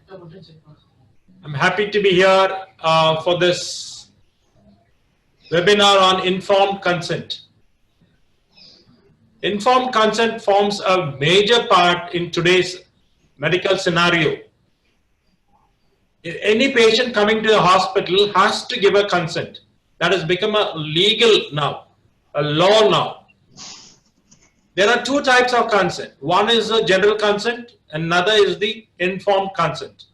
I'm happy to be here for this webinar on informed consent. Informed consent forms a major part in today's medical scenario. Any patient coming to the hospital has to give a consent. That has become a legal now, a law now. There are two types of consent. One is the general consent, another is the informed consent.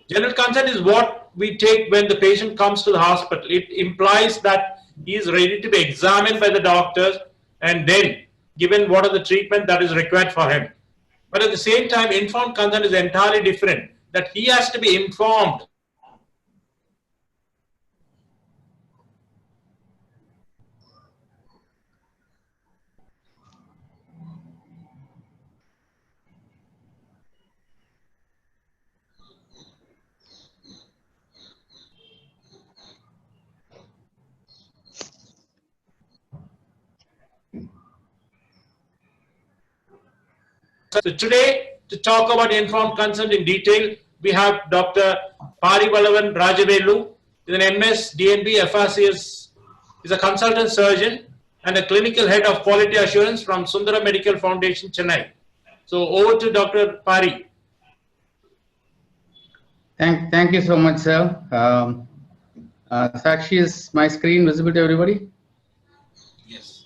General consent is what we take when the patient comes to the hospital. It implies that he is ready to be examined by the doctors and then given what are the treatment that is required for him. But at the same time, informed consent is entirely different, that he has to be informed. So today, to talk about informed consent in detail, we have Dr. Parivalavan Rajavelu, is an MS, DNB, FRCS, is a consultant surgeon and a clinical head of quality assurance from Sundara Medical Foundation, Chennai. So over to Dr. Pari. Thank you so much, sir. Sakshi, is my screen visible to everybody? Yes.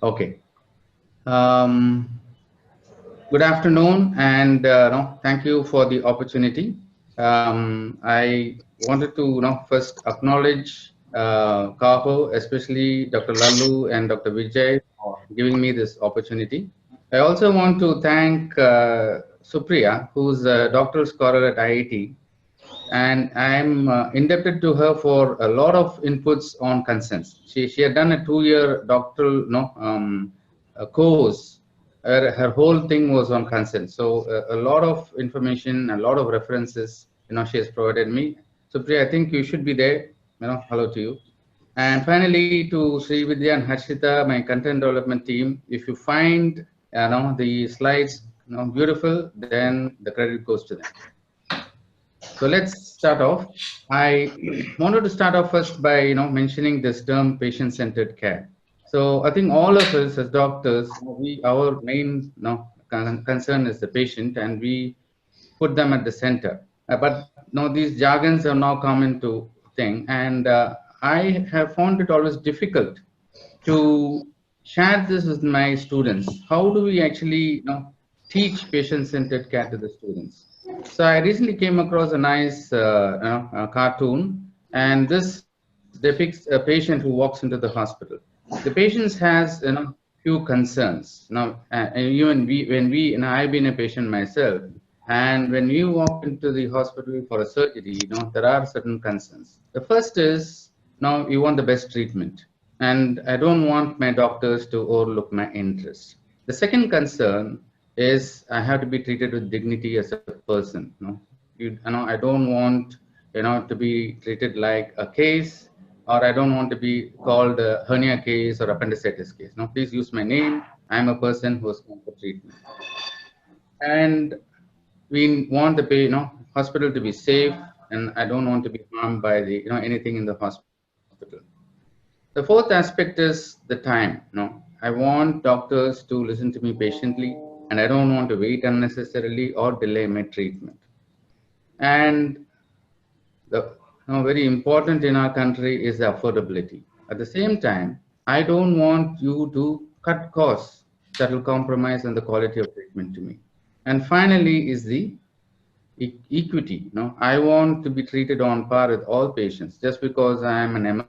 Okay. Good afternoon, and thank you for the opportunity. I wanted to first acknowledge CAHO, especially Dr. Lallu and Dr. Vijay for giving me this opportunity. I also want to thank Supriya, who's a doctoral scholar at IIT, and I'm indebted to her for a lot of inputs on consents. She had done a 2-year doctoral course. Her whole thing was on consent. So a lot of information, a lot of references, she has provided me. Supriya, I think you should be there. Hello to you. And finally, to Sri Vidya and Harshita, my content development team. If you find the slides beautiful, then the credit goes to them. So let's start off. I wanted to start off first by mentioning this term patient-centered care. So I think all of us as doctors, our main concern is the patient, and we put them at the center. But these jargons are now common to thing, and I have found it always difficult to share this with my students. How do we actually teach patient-centered care to the students? So I recently came across a nice cartoon, and this depicts a patient who walks into the hospital. The patient has few concerns. Now, even I've been a patient myself, and when you walk into the hospital for a surgery, there are certain concerns. The first is you want the best treatment, and I don't want my doctors to overlook my interests. The second concern is I have to be treated with dignity as a person. I don't want to be treated like a case, or I don't want to be called a hernia case or appendicitis case. Please use my name. I'm a person who has come for treatment. And we want the hospital to be safe, and I don't want to be harmed by the anything in the hospital. The fourth aspect is the time. I want doctors to listen to me patiently, and I don't want to wait unnecessarily or delay my treatment. And the very important in our country is the affordability. At the same time, I don't want you to cut costs that will compromise on the quality of treatment to me. And finally is the equity. I want to be treated on par with all patients. Just because I am an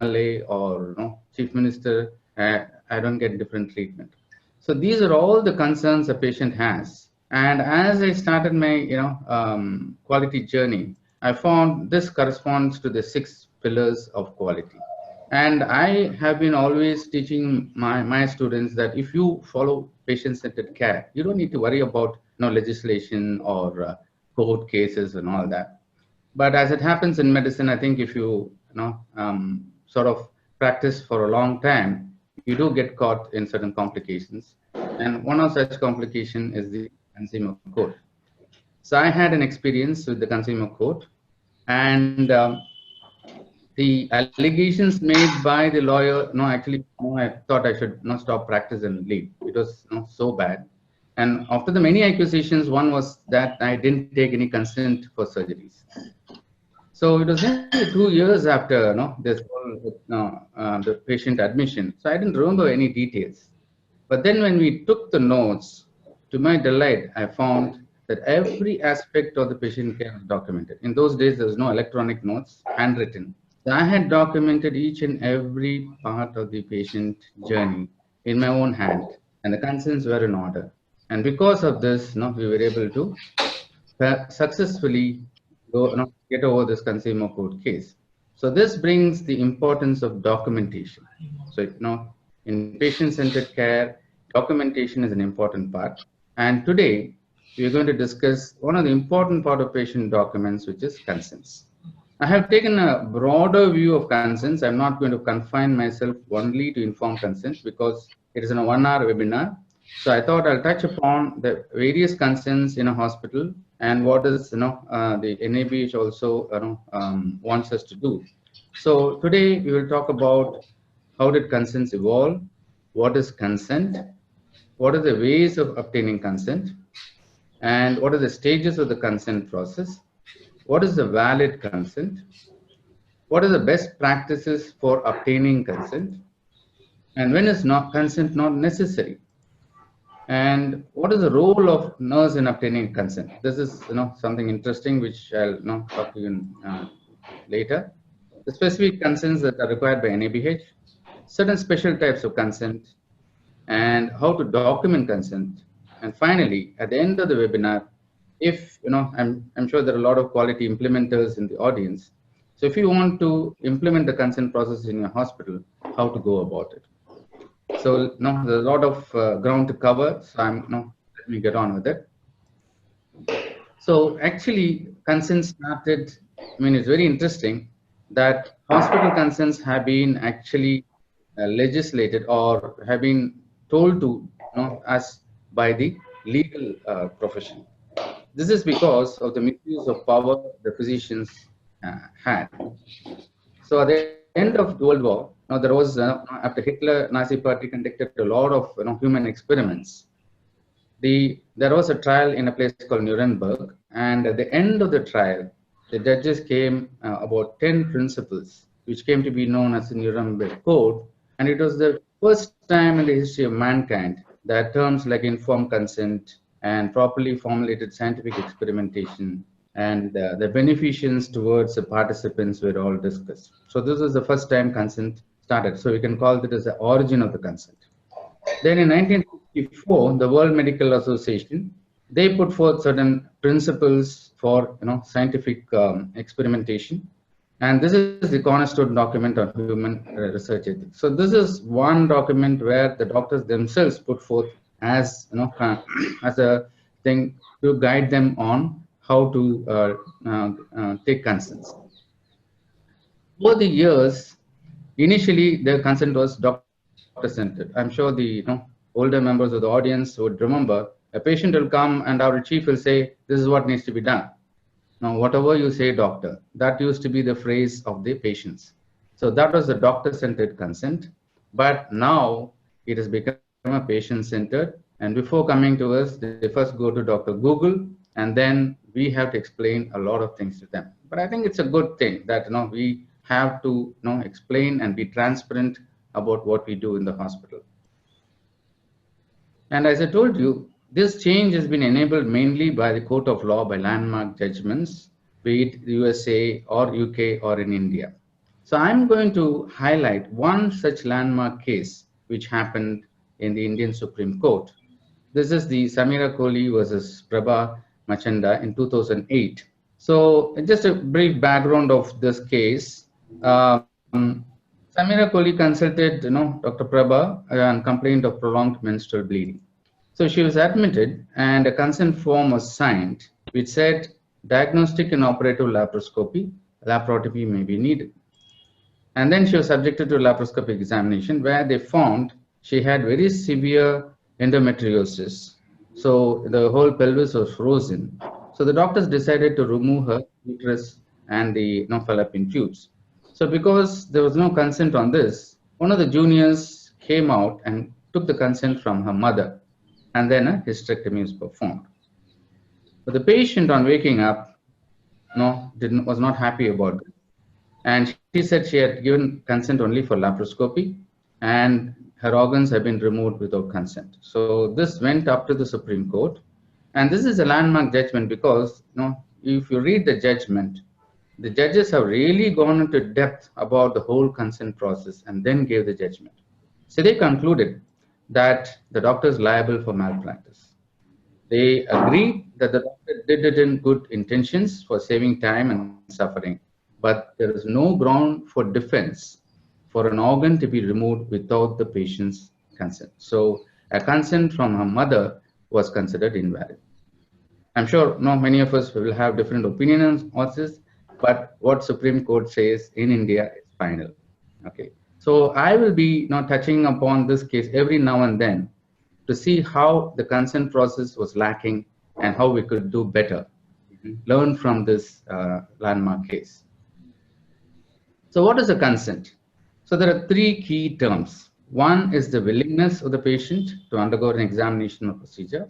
MLA or chief minister, I don't get different treatment. So these are all the concerns a patient has. And as I started my quality journey, I found this corresponds to the 6 pillars of quality. And I have been always teaching my students that if you follow patient-centered care, you don't need to worry about legislation or court cases and all that. But as it happens in medicine, I think if you sort of practice for a long time, you do get caught in certain complications. And one of such complications is the consumer court. So I had an experience with the consumer court, and the allegations made by the lawyer, no, actually, no, I thought I should not stop practice and leave. It was so bad. And after the many accusations, one was that I didn't take any consent for surgeries. So it was nearly 2 years after this whole the patient admission. So I didn't remember any details. But then when we took the notes, to my delight, I found that every aspect of the patient care was documented. In those days, there was no electronic notes, handwritten. So I had documented each and every part of the patient journey in my own hand, and the consents were in order. And because of this, we were able to successfully get over this consumer court case. So this brings the importance of documentation. So in patient-centered care, documentation is an important part. And today, we are going to discuss one of the important part of patient documents, which is consents. I have taken a broader view of consents. I'm not going to confine myself only to informed consent because it is in a 1-hour webinar. So I thought I'll touch upon the various consents in a hospital and what is the NABH also wants us to do. So today we will talk about how did consents evolve, what is consent, what are the ways of obtaining consent, and what are the stages of the consent process, what is the valid consent, what are the best practices for obtaining consent, and when is consent not necessary, and what is the role of nurse in obtaining consent. This is something interesting which I'll talk to you later. The specific consents that are required by NABH, certain special types of consent, and how to document consent. And finally, at the end of the webinar, if I'm sure there are a lot of quality implementers in the audience. So if you want to implement the consent process in your hospital, how to go about it. So there's a lot of ground to cover. So let me get on with it. So actually, consent started. It's very interesting that hospital consents have been actually legislated or have been told to us by the legal profession. This is because of the misuse of power the physicians had. So at the end of the World War, there was after Hitler, Nazi Party conducted a lot of human experiments. There was a trial in a place called Nuremberg, and at the end of the trial, the judges came about 10 principles, which came to be known as the Nuremberg Code, and it was the first time in the history of mankind that terms like informed consent and properly formulated scientific experimentation and the beneficence towards the participants were all discussed. So this is the first time consent started. So we can call it as the origin of the consent. Then in 1964, the World Medical Association, they put forth certain principles for scientific experimentation. And this is the cornerstone document on human research ethics. So this is one document where the doctors themselves put forth as as a thing to guide them on how to take consents. Over the years, initially the consent was doctor-centered. I'm sure the older members of the audience would remember a patient will come and our chief will say, this is what needs to be done. Now, whatever you say, doctor, that used to be the phrase of the patients. So that was the doctor-centered consent. But now it has become a patient-centered. And before coming to us, they first go to Dr. Google, and then we have to explain a lot of things to them. But I think it's a good thing that we have to explain and be transparent about what we do in the hospital. And as I told you, this change has been enabled mainly by the court of law, by landmark judgments, be it the USA or UK or in India. So I'm going to highlight one such landmark case which happened in the Indian Supreme Court. This is the Samira Kohli versus Prabha Machanda in 2008. So just a brief background of this case. Samira Kohli consulted Dr. Prabha and complained of prolonged menstrual bleeding. So she was admitted and a consent form was signed which said diagnostic and operative laparoscopy may be needed. And then she was subjected to a laparoscopic examination where they found she had very severe endometriosis. So the whole pelvis was frozen. So the doctors decided to remove her uterus and the fallopian tubes. So because there was no consent on this, one of the juniors came out and took the consent from her mother, and then a hysterectomy was performed. But the patient, on waking up, was not happy about it, and she said she had given consent only for laparoscopy, and her organs have been removed without consent. So this went up to the Supreme Court, and this is a landmark judgment because if you read the judgment, the judges have really gone into depth about the whole consent process and then gave the judgment. So they concluded that the doctor is liable for malpractice. They agreed that the doctor did it in good intentions for saving time and suffering, but there is no ground for defense for an organ to be removed without the patient's consent. So a consent from her mother was considered invalid. I'm sure many of us will have different opinions on this, but what Supreme Court says in India is final. Okay, so I will be touching upon this case every now and then to see how the consent process was lacking and how we could do better. Learn from this landmark case. So what is a consent? So there are three key terms. One is the willingness of the patient to undergo an examination or procedure.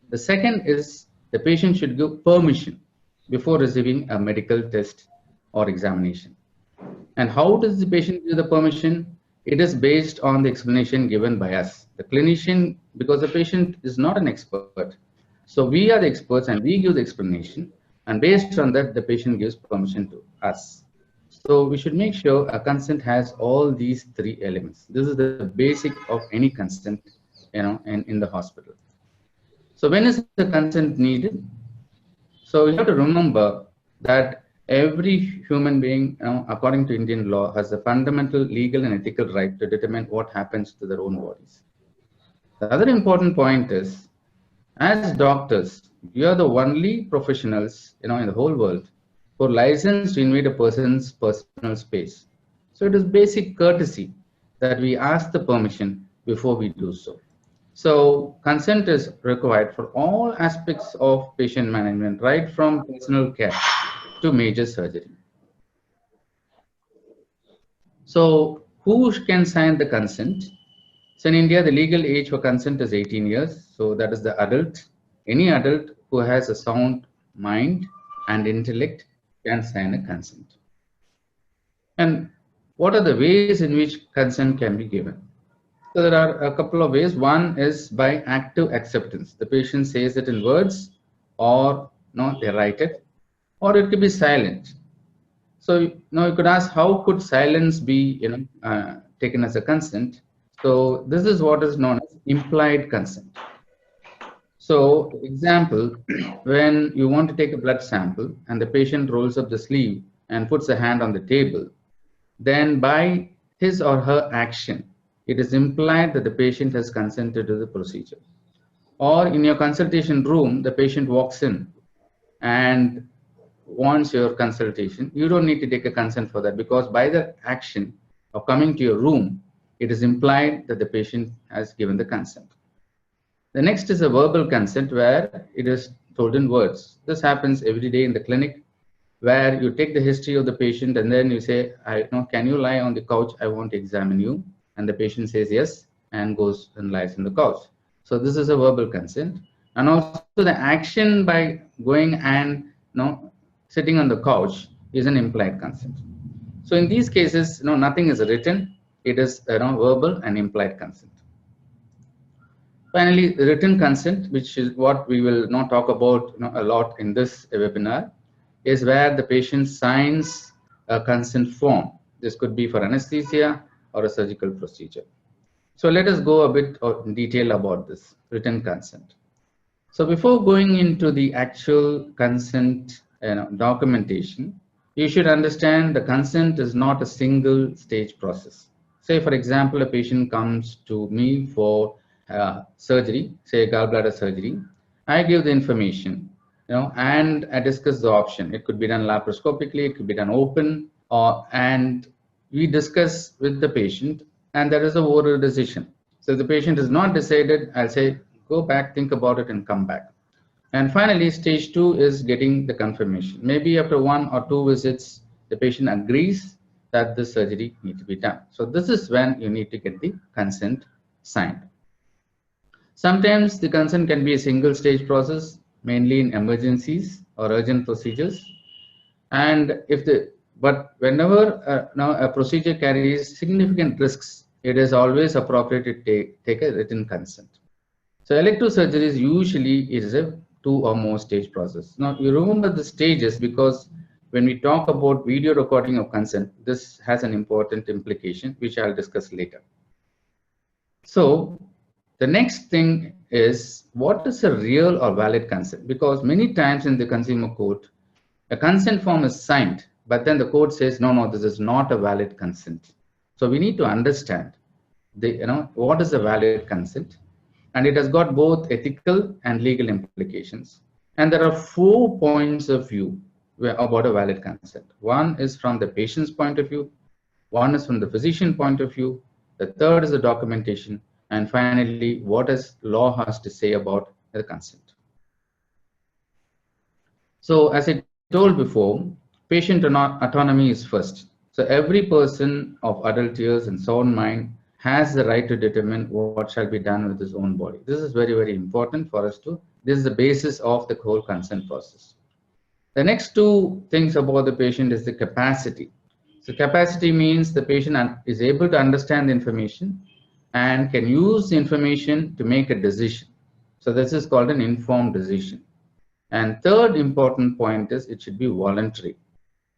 The second is the patient should give permission before receiving a medical test or examination. And how does the patient give the permission? It is based on the explanation given by us, the clinician, because the patient is not an expert. So we are the experts and we give the explanation, and based on that, the patient gives permission to us. So we should make sure a consent has all these three elements. This is the basic of any consent, in the hospital. So when is the consent needed? So you have to remember that every human being, according to Indian law, has a fundamental legal and ethical right to determine what happens to their own bodies. The other important point is, as doctors, we are the only professionals, in the whole world who are licensed to invade a person's personal space. So it is basic courtesy that we ask the permission before we do so. So consent is required for all aspects of patient management, right from personal care to major surgery. So who can sign the consent? So in India, the legal age for consent is 18 years. So that is the adult. Any adult who has a sound mind and intellect can sign a consent. And what are the ways in which consent can be given? So there are a couple of ways. One is by active acceptance. The patient says it in words, or they write it, or it could be silent. So you could ask, how could silence be taken as a consent? So this is what is known as implied consent. So example, when you want to take a blood sample and the patient rolls up the sleeve and puts a hand on the table, then by his or her action, it is implied that the patient has consented to the procedure. Or in your consultation room, the patient walks in and wants your consultation. You don't need to take a consent for that, because by the action of coming to your room, it is implied that the patient has given the consent. The next is a verbal consent, where it is told in words. This happens every day in the clinic, where you take the history of the patient and then you say, can you lie on the couch? I want to examine you. And the patient says yes and goes and lies on the couch. So this is a verbal consent. And also the action by going and sitting on the couch is an implied consent. So in these cases, nothing is written. It is verbal and implied consent. Finally, written consent, which is what we will not talk about a lot in this webinar, is where the patient signs a consent form. This could be for anesthesia or a surgical procedure. So let us go a bit in detail about this written consent. So before going into the actual consent documentation, you should understand the consent is not a single stage process. Say, for example, a patient comes to me for surgery, say gallbladder surgery. I give the information, and I discuss the option. It could be done laparoscopically, it could be done open, and we discuss with the patient, and there is a oral decision. So if the patient is not decided, I'll say, go back, think about it, and come back. And finally, stage 2 is getting the confirmation. Maybe after 1 or 2 visits, the patient agrees that the surgery needs to be done. So this is when you need to get the consent signed. Sometimes the consent can be a single stage process, mainly in emergencies or urgent procedures. And but whenever now a procedure carries significant risks, it is always appropriate to take a written consent. So elective surgeries usually is a 2 or more stage process. Now you remember the stages because when we talk about video recording of consent, this has an important implication, which I'll discuss later. So the next thing is, what is a real or valid consent? Because many times in the consumer court, a consent form is signed, but then the court says, no, this is not a valid consent. So we need to understand what is a valid consent, and it has got both ethical and legal implications. And there are 4 points of view about a valid consent. One is from the patient's point of view, one is from the physician point of view, the third is the documentation, and finally, what does law has to say about the consent. So as I told before, patient autonomy is first. So every person of adult years and sound mind has the right to determine what shall be done with his own body. This is very, very important for us to, this is the basis of the whole consent process. The next 2 things about the patient is the capacity. So capacity means the patient is able to understand the information and can use the information to make a decision. So this is called an informed decision. And third important point is it should be voluntary.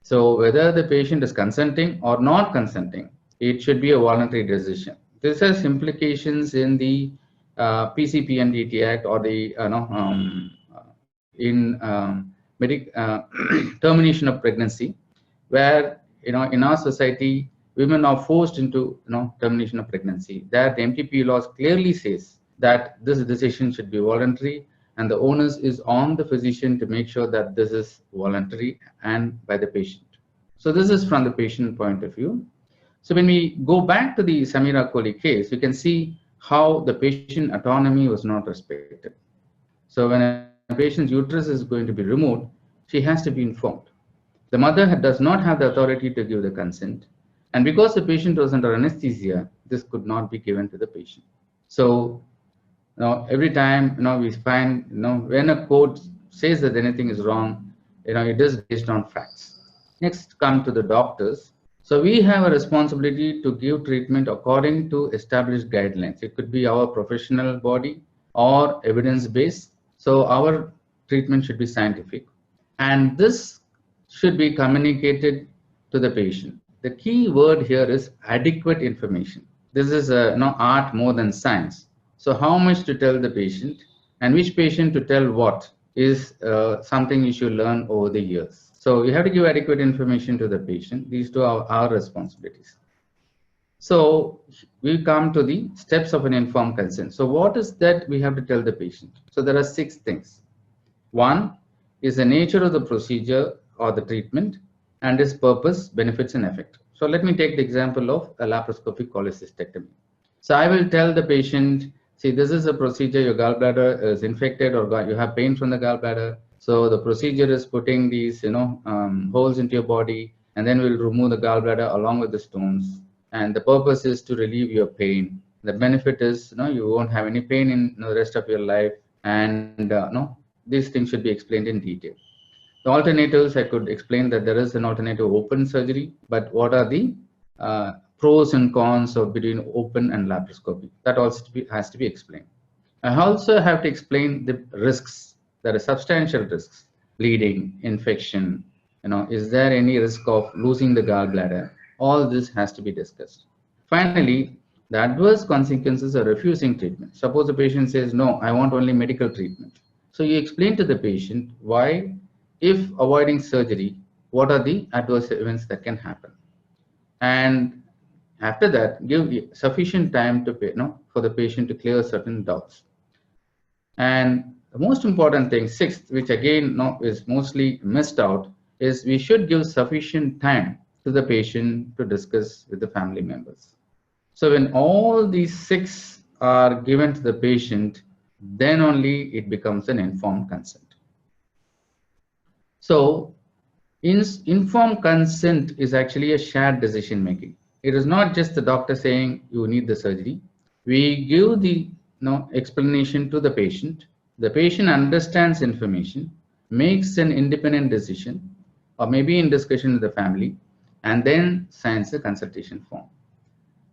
So whether the patient is consenting or not consenting, it should be a voluntary decision. This has implications in the PCPNDT Act or the termination of pregnancy, where in our society women are forced into termination of pregnancy. There the MTP laws clearly says that this decision should be voluntary, and the onus is on the physician to make sure that this is voluntary and by the patient. So this is from the patient point of view. So when we go back to the Samira Kohli case, you can see how the patient autonomy was not respected. So when a patient's uterus is going to be removed, she has to be informed. The mother does not have the authority to give the consent. And because the patient was under anesthesia, this could not be given to the patient. So every time we find when a court says that anything is wrong, it is based on facts. Next, come to the doctors. So we have a responsibility to give treatment according to established guidelines. It could be our professional body or evidence-based. So our treatment should be scientific, and this should be communicated to the patient. The key word here is adequate information. This is art more than science. So how much to tell the patient and which patient to tell what is something you should learn over the years. So you have to give adequate information to the patient. These 2 are our responsibilities. So we come to the steps of an informed consent. So what is that we have to tell the patient? So there are 6 things. 1 is the nature of the procedure or the treatment and its purpose, benefits, and effect. So let me take the example of a laparoscopic cholecystectomy. So I will tell the patient, see, this is a procedure, your gallbladder is infected or you have pain from the gallbladder. So the procedure is putting these holes into your body, and then we'll remove the gallbladder along with the stones. And the purpose is to relieve your pain. The benefit is you won't have any pain in the rest of your life, and these things should be explained in detail. The alternatives, I could explain that there is an alternative open surgery, but what are the pros and cons of between open and laparoscopy? That also has to be explained. I also have to explain the risks. There are substantial risks: bleeding, infection. Is there any risk of losing the gallbladder? All this has to be discussed. Finally, the adverse consequences of refusing treatment. Suppose the patient says, no, I want only medical treatment. So you explain to the patient why, if avoiding surgery, what are the adverse events that can happen. And after that, give sufficient time for the patient to clear certain doubts. And the most important thing, 6th, which again is mostly missed out, is we should give sufficient time to the patient to discuss with the family members. So when all these 6 are given to the patient, then only it becomes an informed consent. So informed consent is actually a shared decision making. It is not just the doctor saying you need the surgery. We give the explanation to the patient. The patient understands information, makes an independent decision, or maybe in discussion with the family, and then signs the consultation form.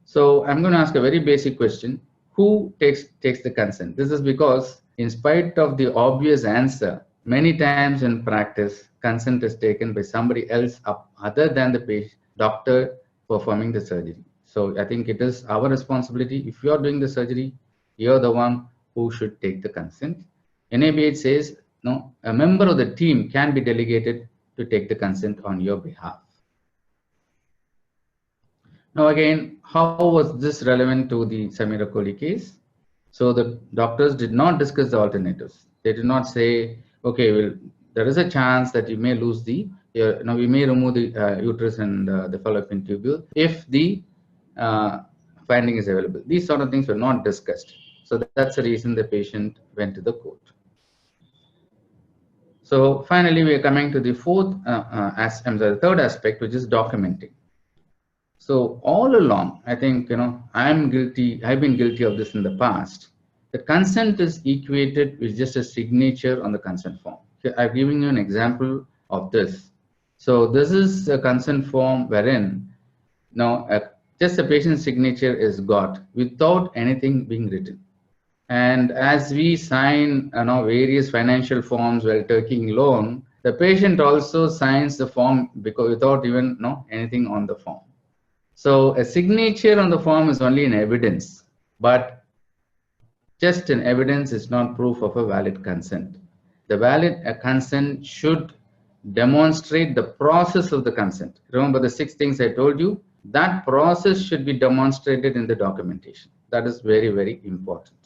So I'm going to ask a very basic question. Who takes the consent? This is because in spite of the obvious answer, many times in practice, consent is taken by somebody else other than the patient, doctor performing the surgery. So I think it is our responsibility. If you are doing the surgery, you're the one who should take the consent. NABH says, no, a member of the team can be delegated to take the consent on your behalf. Now again, how was this relevant to the Samira Kohli case? So the doctors did not discuss the alternatives. They did not say, okay, well, there is a chance that you may lose we may remove the uterus and the fallopian tubule if the finding is available. These sort of things were not discussed. So that's the reason the patient went to the court. So finally, we are coming to the third aspect, which is documenting. So all along, I think, I've been guilty of this in the past. The consent is equated with just a signature on the consent form. Okay, I've given you an example of this. So this is a consent form wherein just a patient's signature is got without anything being written. And as we sign various financial forms while taking loan, the patient also signs the form without even anything on the form. So a signature on the form is only an evidence, but just an evidence is not proof of a valid consent. The valid consent should demonstrate the process of the consent. Remember the 6 things I told you? That process should be demonstrated in the documentation. That is very, very important.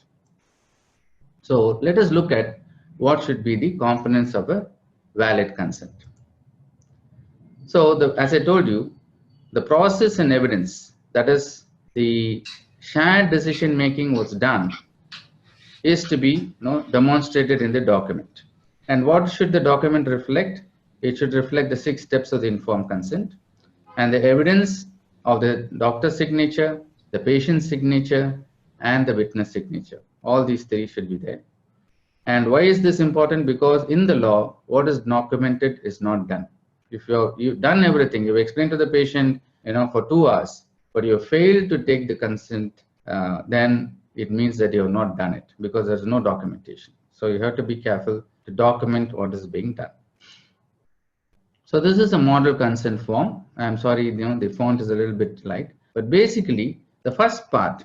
So let us look at what should be the components of a valid consent. So as I told you, the process and evidence, that is the shared decision making was done, is to be demonstrated in the document. And what should the document reflect? It should reflect the 6 steps of the informed consent and the evidence of the doctor's signature, the patient's signature, and the witness signature. All these 3 should be there. And why is this important? Because in the law, what is documented is not done. If you've done everything, you've explained to the patient, for 2 hours, but you failed to take the consent, then it means that you have not done it because there's no documentation. So you have to be careful to document what is being done. So this is a model consent form. I'm sorry, the font is a little bit light, but basically the first part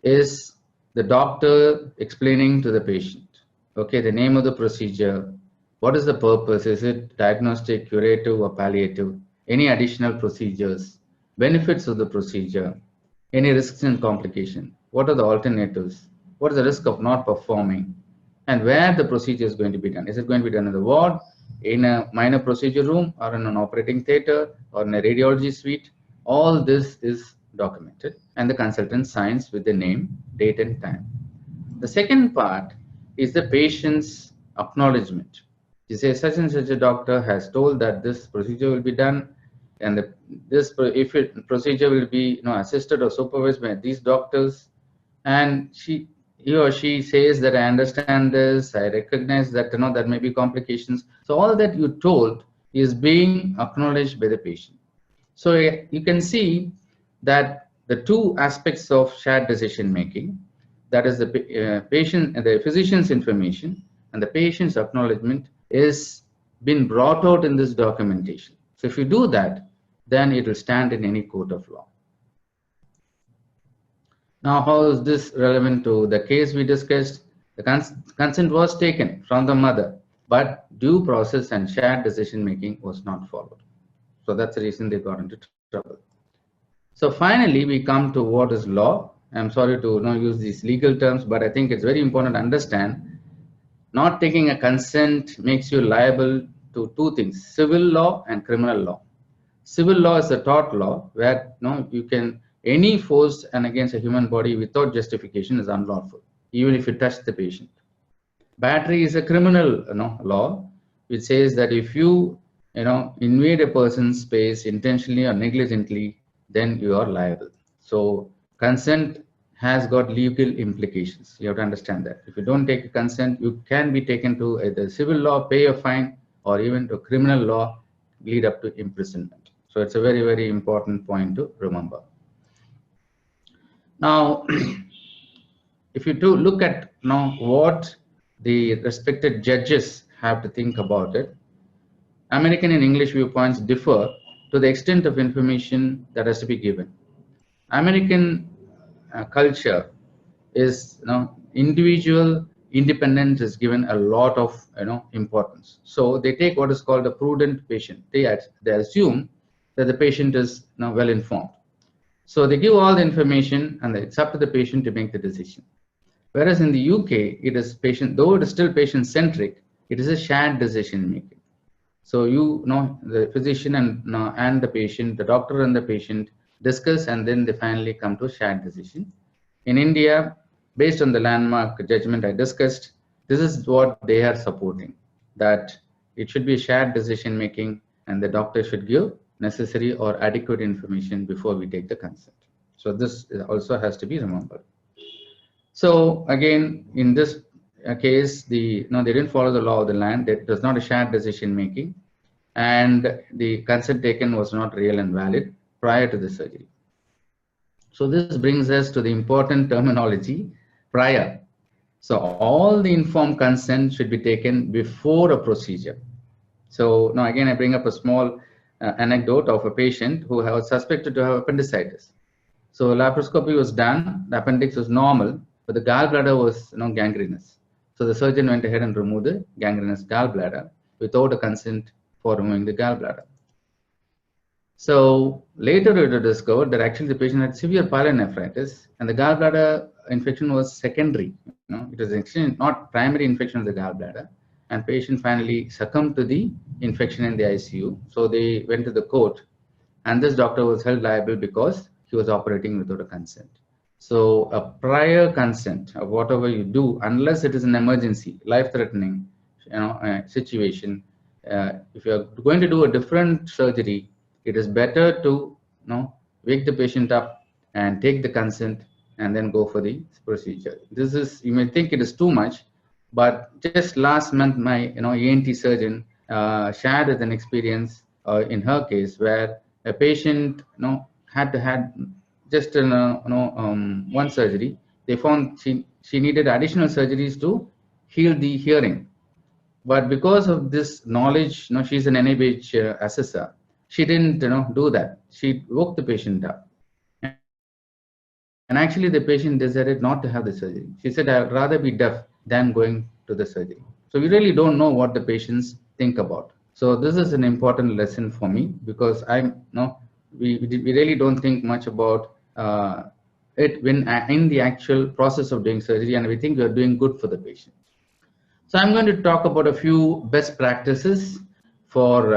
is the doctor explaining to the patient, okay, the name of the procedure, what is the purpose, is it diagnostic, curative, or palliative, any additional procedures, benefits of the procedure, any risks and complication, what are the alternatives, what is the risk of not performing, and where the procedure is going to be done. Is it going to be done in the ward, in a minor procedure room, or in an operating theater, or in a radiology suite? All this is documented, and the consultant signs with the name, date, and time. The second part is the patient's acknowledgement. You say such and such a doctor has told that this procedure will be done, and procedure will be assisted or supervised by these doctors, and he or she says that I understand this, I recognize that there may be complications. So all that you told is being acknowledged by the patient. So you can see that the 2 aspects of shared decision making, that is the physician's information and the patient's acknowledgement, is been brought out in this documentation. So if you do that, then it will stand in any court of law. Now, how is this relevant to the case we discussed? The consent was taken from the mother, but due process and shared decision making was not followed. So that's the reason they got into trouble. So finally, we come to what is law. I'm sorry to use these legal terms, but I think it's very important to understand. Not taking a consent makes you liable to 2 things: civil law and criminal law. Civil law is a tort law where any force and against a human body without justification is unlawful, even if you touch the patient. Battery is a criminal, law, which says that if you, invade a person's space intentionally or negligently, then you are liable. So consent has got legal implications. You have to understand that. If you don't take a consent, you can be taken to either civil law, pay a fine, or even to criminal law, lead up to imprisonment. So it's a very, very important point to remember. Now, if you do look at what the respected judges have to think about it, American and English viewpoints differ to the extent of information that has to be given. American culture is, individual independence is given a lot of, importance. So they take what is called a prudent patient. They assume that the patient is well informed. So they give all the information, and it's up to the patient to make the decision. Whereas in the UK, it is patient, though it is still patient-centric, it is a shared decision-making. So the physician and the patient, the doctor and the patient discuss, and then they finally come to a shared decision. In India, based on the landmark judgment I discussed, this is what they are supporting, that it should be a shared decision-making, and the doctor should give necessary or adequate information before we take the consent. So this also has to be remembered. So again, in this case, they didn't follow the law of the land. It was not a shared decision making, and the consent taken was not real and valid prior to the surgery. So this brings us to the important terminology, prior. So all the informed consent should be taken before a procedure. So now again, I bring up a small anecdote of a patient who was suspected to have appendicitis. So laparoscopy was done, the appendix was normal, but the gallbladder was gangrenous. So the surgeon went ahead and removed the gangrenous gallbladder without a consent for removing the gallbladder. So later it was discovered that actually the patient had severe pyelonephritis, and the gallbladder infection was secondary. It was actually not primary infection of the gallbladder, and patient finally succumbed to the infection in the ICU. So they went to the court, and this doctor was held liable because he was operating without a consent. So a prior consent of whatever you do, unless it is an emergency, life-threatening, situation, if you are going to do a different surgery, it is better to wake the patient up and take the consent and then go for the procedure. This is, you may think it is too much, but just last month my ENT surgeon shared an experience in her case where a patient had to have just one surgery. They found she needed additional surgeries to heal the hearing, but because of this knowledge, she's an NIH assessor. She didn't do that. She woke the patient up, and actually the patient decided not to have the surgery. She said, "I'd rather be deaf than going to the surgery." So we really don't know what the patients think about. So this is an important lesson for me, because we really don't think much about it when in the actual process of doing surgery, and we think we are doing good for the patient. So I'm going to talk about a few best practices for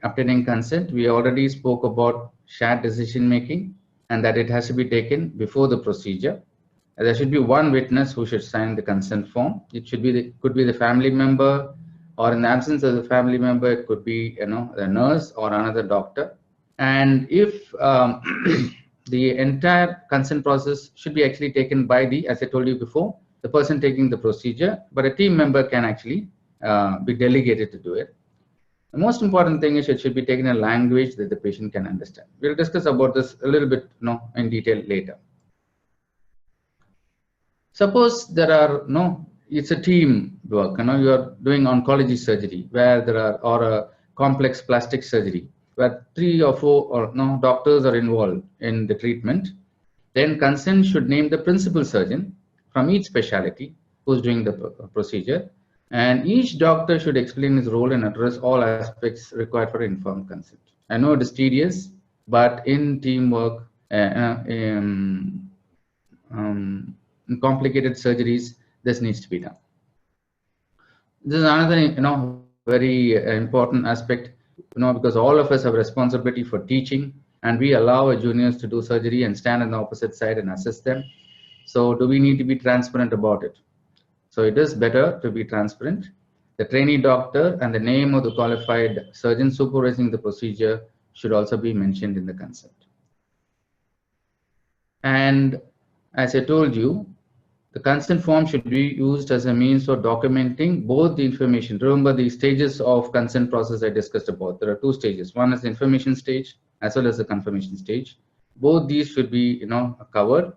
obtaining consent. We already spoke about shared decision making, and that it has to be taken before the procedure. There should be one witness who should sign the consent form. It should be could be the family member, or in the absence of the family member, it could be the nurse or another doctor. And if the entire consent process should be actually taken by as I told you before, the person taking the procedure, but a team member can actually be delegated to do it. The most important thing is it should be taken in a language that the patient can understand. We'll discuss about this a little bit in detail later. Suppose there are it's a team work. You are doing oncology surgery where there are, or a complex plastic surgery where 3 or 4 or doctors are involved in the treatment. Then consent should name the principal surgeon from each specialty who's doing the procedure, and each doctor should explain his role and address all aspects required for informed consent. I know it is tedious, but in teamwork, in complicated surgeries, this needs to be done. This is another very important aspect, because all of us have responsibility for teaching, and we allow our juniors to do surgery and stand on the opposite side and assist them. So do we need to be transparent about it? So it is better to be transparent. The trainee doctor and the name of the qualified surgeon supervising the procedure should also be mentioned in the consent. And as I told you, the consent form should be used as a means for documenting both the information. Remember the stages of consent process I discussed about. There are two stages. One is the information stage as well as the confirmation stage. Both these should be covered.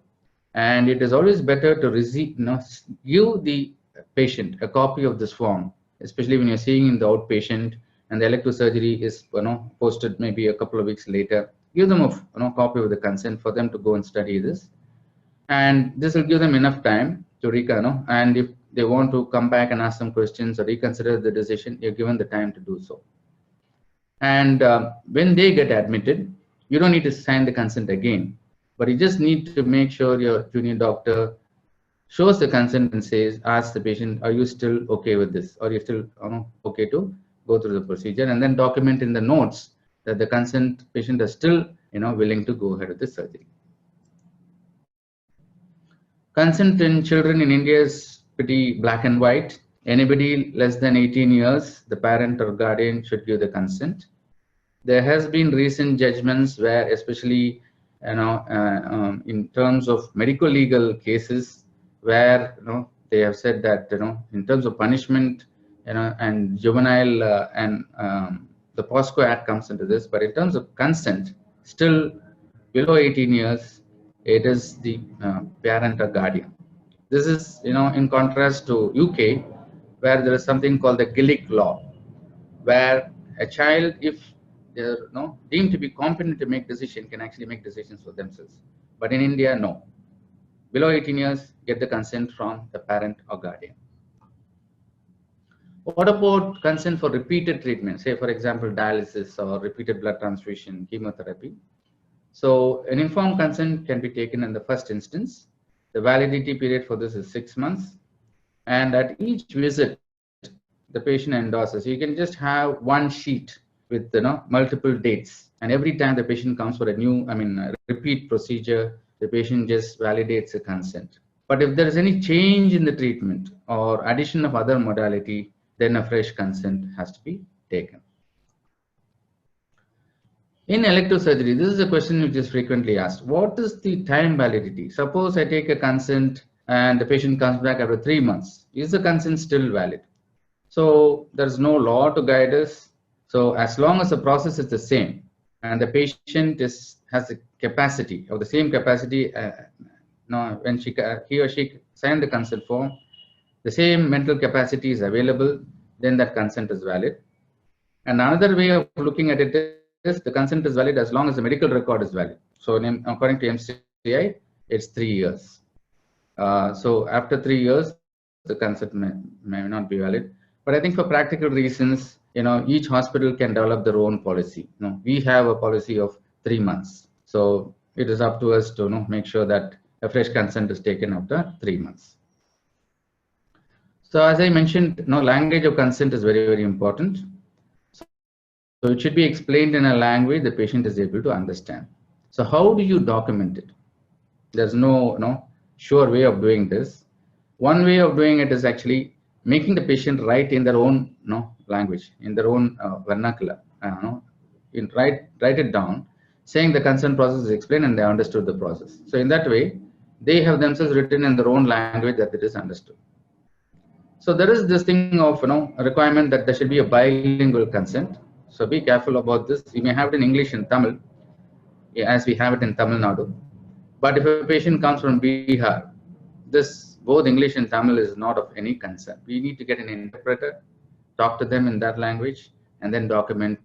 And it is always better to receive, give the patient a copy of this form, especially when you're seeing in the outpatient and the elective surgery is posted maybe a couple of weeks later. Give them a copy of the consent for them to go and study this. And this will give them enough time to and if they want to come back and ask some questions or reconsider the decision, you're given the time to do so. And when they get admitted, you don't need to sign the consent again, but you just need to make sure your junior doctor shows the consent and asks the patient, are you still okay with this? Or are you still okay to go through the procedure? And then document in the notes that the consent patient is still willing to go ahead with the surgery. Consent in children in India is pretty black and white. Anybody less than 18 years, the parent or guardian should give the consent. There has been recent judgments where, especially in terms of medical legal cases, where they have said that in terms of punishment, and juvenile and the POSCO Act comes into this, but in terms of consent, still below 18 years, it is the parent or guardian. This is in contrast to UK, where there is something called the Gillick law, where a child, if they're deemed to be competent to make decisions, can actually make decisions for themselves. But in India, no. Below 18 years, get the consent from the parent or guardian. What about consent for repeated treatment? Say, for example, dialysis or repeated blood transfusion, chemotherapy. So an informed consent can be taken in the first instance. The validity period for this is 6 months. And at each visit, the patient endorses. You can just have one sheet with multiple dates. And every time the patient comes for a repeat procedure, the patient just validates the consent. But if there is any change in the treatment or addition of other modality, then a fresh consent has to be taken. In elective surgery, this is a question which is frequently asked. What is the time validity? Suppose I take a consent and the patient comes back after 3 months. Is the consent still valid? So there's no law to guide us. So as long as the process is the same and the patient has the capacity or the same capacity, when he or she signed the consent form, the same mental capacity is available, then that consent is valid. And another way of looking at it is the consent is valid as long as the medical record is valid. So according to MCI, it's 3 years. So after 3 years, the consent may not be valid. But I think for practical reasons, each hospital can develop their own policy. We have a policy of 3 months. So it is up to us to make sure that a fresh consent is taken after 3 months. So as I mentioned, language of consent is very, very important. So it should be explained in a language the patient is able to understand. So how do you document it? There's no sure way of doing this. One way of doing it is actually making the patient write in their own language, in their own vernacular. Write it down, saying the consent process is explained and they understood the process. So in that way, they have themselves written in their own language that it is understood. So there is this thing of a requirement that there should be a bilingual consent. So be careful about this. You may have it in English and Tamil, as we have it in Tamil Nadu. But if a patient comes from Bihar, both English and Tamil is not of any concern. We need to get an interpreter, talk to them in that language, and then document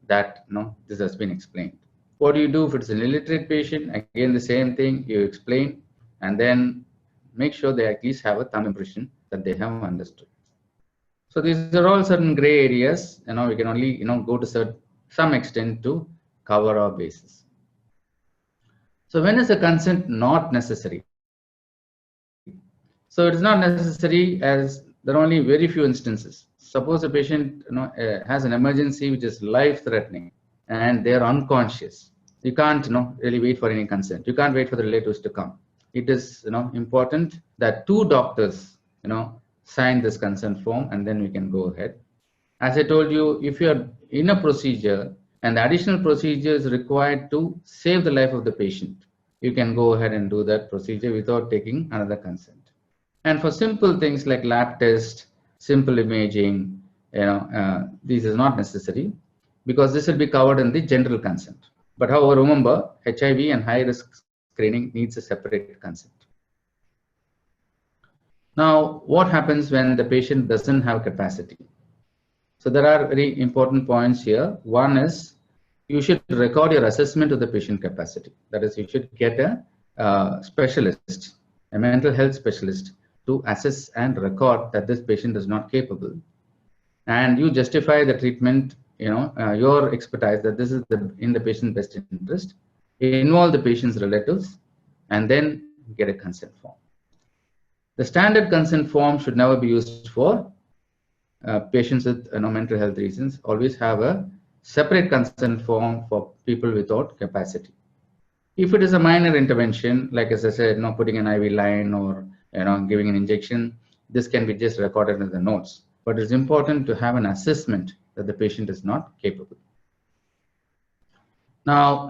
that this has been explained. What do you do if it's an illiterate patient? Again, the same thing. You explain, and then make sure they at least have a thumb impression that they have understood. So these are all certain gray areas. We can only go to some extent to cover our bases. So when is the consent not necessary? So it is not necessary as there are only very few instances. Suppose a patient has an emergency which is life-threatening and they are unconscious. You can't really wait for any consent. You can't wait for the relatives to come. It is important that two doctors sign this consent form, and then we can go ahead. As I told you, if you are in a procedure and the additional procedure is required to save the life of the patient, you can go ahead and do that procedure without taking another consent. And for simple things like lab test, simple imaging, this is not necessary because this will be covered in the general consent. But however, remember, HIV and high risk screening needs a separate consent. Now, what happens when the patient doesn't have capacity? So there are very important points here. One is you should record your assessment of the patient capacity. That is, you should get a specialist, a mental health specialist, to assess and record that this patient is not capable. And you justify the treatment, your expertise that this is in the patient's best interest. Involve the patient's relatives and then get a consent form. The standard consent form should never be used for patients with mental health reasons. Always have a separate consent form for people without capacity. If it is a minor intervention, like as I said, putting an IV line or giving an injection, this can be just recorded in the notes. But it's important to have an assessment that the patient is not capable. Now,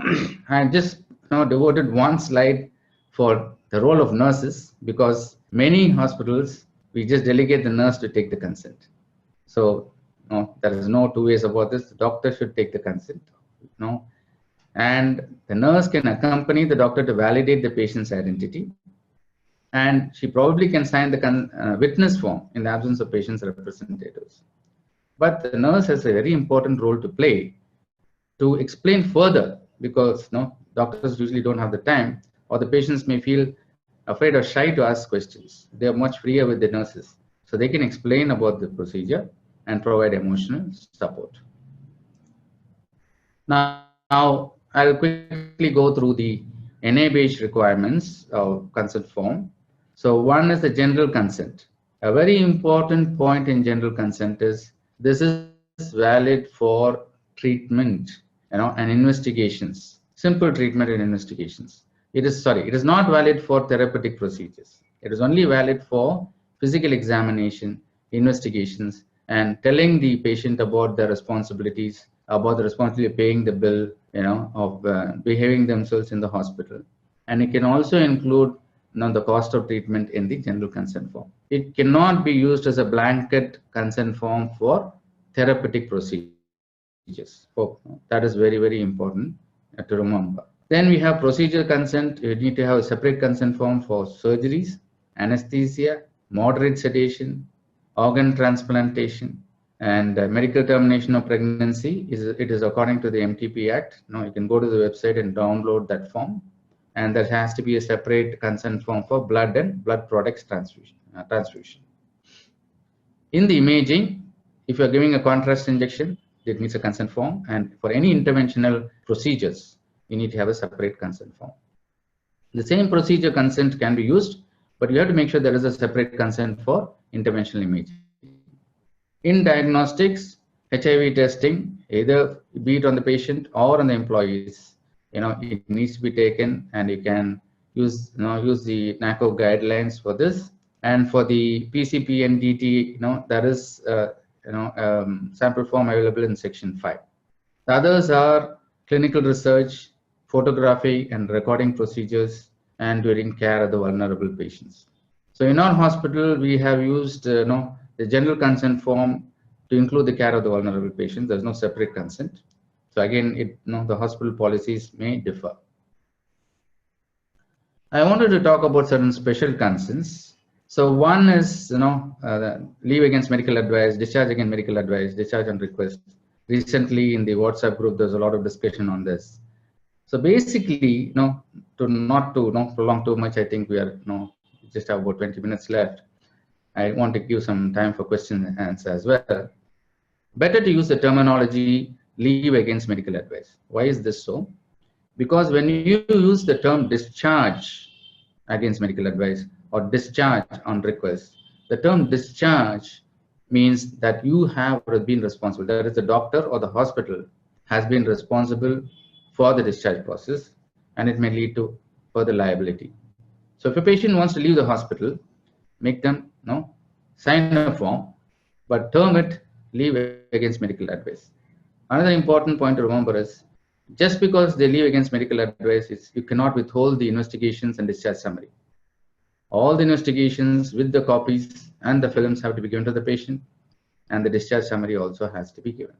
I just devoted one slide for the role of nurses, because many hospitals, we just delegate the nurse to take the consent. So there is no two ways about this. The doctor should take the consent, and the nurse can accompany the doctor to validate the patient's identity. And she probably can sign the witness form in the absence of patient's representatives. But the nurse has a very important role to play to explain further, because doctors usually don't have the time, or the patients may feel afraid or shy to ask questions. They are much freer with the nurses. So they can explain about the procedure and provide emotional support. Now I'll quickly go through the NA-based requirements of consent form. So one is the general consent. A very important point in general consent is this is valid for treatment, and investigations, simple treatment and investigations. It is not valid for therapeutic procedures. It is only valid for physical examination, investigations, and telling the patient about their responsibilities, about the responsibility of paying the bill, of behaving themselves in the hospital. And it can also include the cost of treatment in the general consent form. It cannot be used as a blanket consent form for therapeutic procedures. That is very, very important to remember. Then we have procedure consent. You need to have a separate consent form for surgeries, anesthesia, moderate sedation, organ transplantation, and medical termination of pregnancy. It is according to the MTP Act. You can go to the website and download that form. And there has to be a separate consent form for blood and blood products transfusion. In the imaging, if you are giving a contrast injection, it needs a consent form. And for any interventional procedures, you need to have a separate consent form. The same procedure consent can be used, but you have to make sure there is a separate consent for interventional imaging. In diagnostics, HIV testing, either be it on the patient or on the employees, it needs to be taken, and you can use the NACO guidelines for this. And for the PCP and DT, there is sample form available in section 5. The others are clinical research, photography and recording procedures, and during care of the vulnerable patients. So in our hospital, we have used the general consent form to include the care of the vulnerable patients. There's no separate consent. So again, the hospital policies may differ. I wanted to talk about certain special consents. So one is, leave against medical advice, discharge against medical advice, discharge on request. Recently in the WhatsApp group, there's a lot of discussion on this. So basically, to not to prolong too much, I think we are just have about 20 minutes left. I want to give some time for question and answer as well. Better to use the terminology leave against medical advice. Why is this so? Because when you use the term discharge against medical advice or discharge on request, the term discharge means that you have been responsible. That is, the doctor or the hospital has been responsible for the discharge process, and it may lead to further liability. So if a patient wants to leave the hospital, make them sign a form, but term it leave against medical advice. Another important point to remember is just because they leave against medical advice, you cannot withhold the investigations and discharge summary. All the investigations with the copies and the films have to be given to the patient, and the discharge summary also has to be given.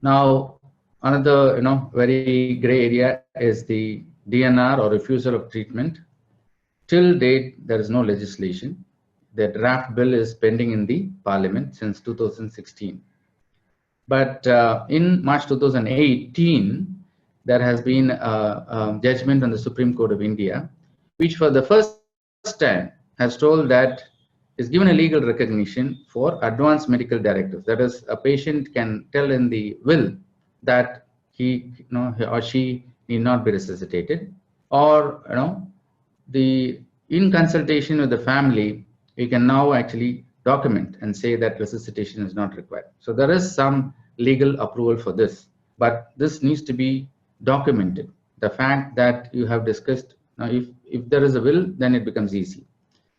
Now, another very gray area is the DNR or refusal of treatment. Till date, there is no legislation. The draft bill is pending in the Parliament since 2016. But in March 2018, there has been a judgment on the Supreme Court of India, which for the first time has told that is given a legal recognition for advanced medical directives. That is, a patient can tell in the will that he or she need not be resuscitated, or in consultation with the family, you can now actually document and say that resuscitation is not required. So there is some legal approval for this, but this needs to be documented. The fact that you have discussed, now if there is a will, then it becomes easy.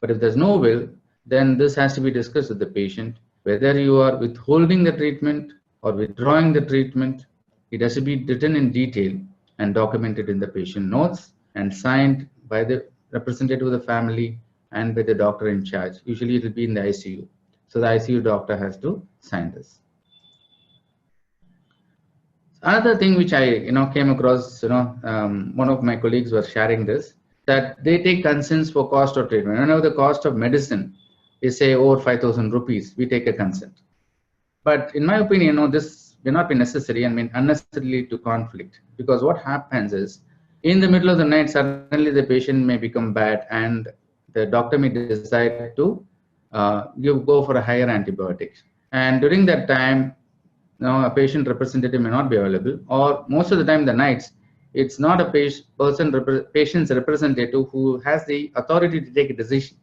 But if there's no will, then this has to be discussed with the patient, whether you are withholding the treatment or withdrawing the treatment. It has to be written in detail and documented in the patient notes and signed by the representative of the family and by the doctor in charge. Usually it will be in the ICU. So the ICU doctor has to sign this. Another thing which I came across, one of my colleagues was sharing this, that they take consents for cost of treatment. Whenever the cost of medicine is say over 5,000 rupees, we take a consent. But in my opinion, this may not be necessary and may unnecessarily lead to conflict, because what happens is in the middle of the night, suddenly the patient may become bad and the doctor may decide to go for a higher antibiotics. And during that time, a patient representative may not be available, or most of the time the nights, it's not a patient's representative who has the authority to take a decision.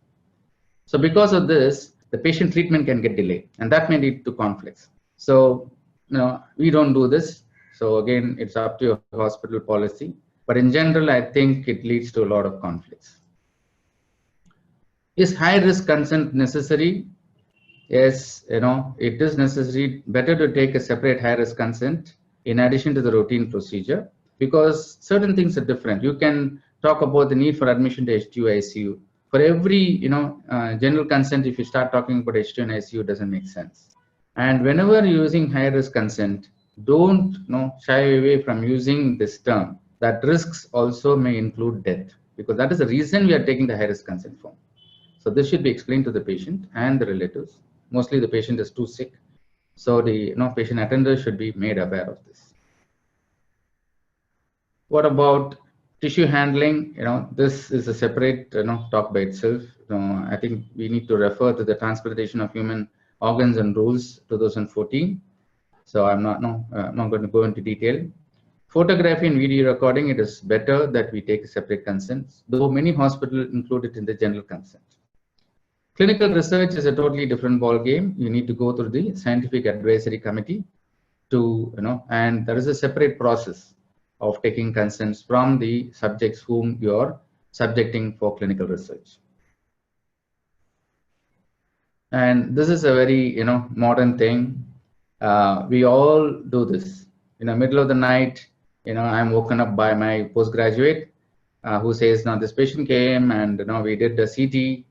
So because of this, the patient treatment can get delayed, and that may lead to conflicts. So we don't do this. So again, it's up to your hospital policy. But in general, I think it leads to a lot of conflicts. Is high-risk consent necessary? Yes, it is necessary. Better to take a separate high-risk consent in addition to the routine procedure, because certain things are different. You can talk about the need for admission to HTU ICU. For every general consent, if you start talking about HTU and ICU, it doesn't make sense. And whenever you're using high-risk consent, don't shy away from using this term, that risks also may include death, because that is the reason we are taking the high-risk consent form. So this should be explained to the patient and the relatives. Mostly the patient is too sick, so the patient attender should be made aware of this. What about tissue handling? This is a separate talk by itself. I think we need to refer to the Transplantation of Human Organs and Rules 2014. So I'm not going to go into detail. Photography and video recording, it is better that we take separate consents, though many hospitals include it in the general consent. Clinical research is a totally different ball game. You need to go through the scientific advisory committee and there is a separate process of taking consents from the subjects whom you are subjecting for clinical research. And this is a very modern thing. We all do this. In the middle of the night, I'm woken up by my postgraduate who says, now this patient came and we did the CT.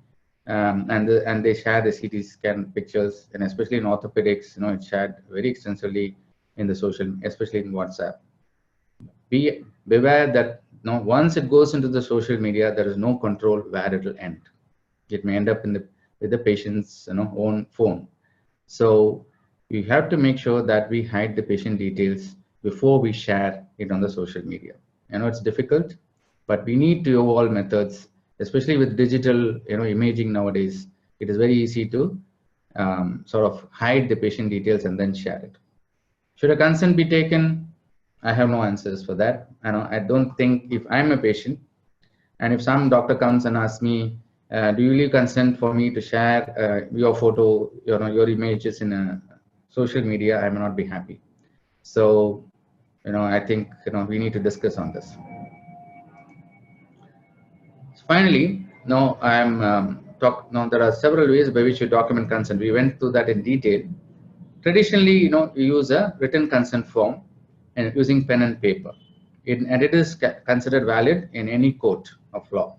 And they share the CT scan pictures, and especially in orthopedics, it's shared very extensively in the social, especially in WhatsApp. Beware that once it goes into the social media, there is no control where it will end. It may end up with the patient's own phone. So we have to make sure that we hide the patient details before we share it on the social media. It's difficult, but we need to evolve methods. Especially with digital imaging nowadays, it is very easy to sort of hide the patient details and then share it. Should a consent be taken? I have no answers for that. I don't think, if I'm a patient and if some doctor comes and asks me, do you leave consent for me to share your photo, your images in a social media, I may not be happy. So, I think we need to discuss on this. Finally, now I'm there are several ways by which you document consent. We went through that in detail. Traditionally, you use a written consent form and using pen and paper, and it is considered valid in any court of law.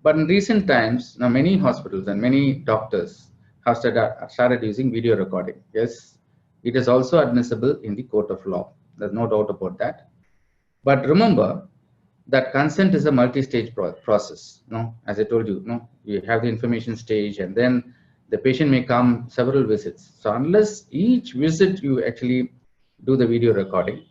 But in recent times, now many hospitals and many doctors have started using video recording. Yes, it is also admissible in the court of law. There's no doubt about that. But remember that consent is a multi-stage process. As I told you, you have the information stage, and then the patient may come several visits. So unless each visit you actually do the video recording,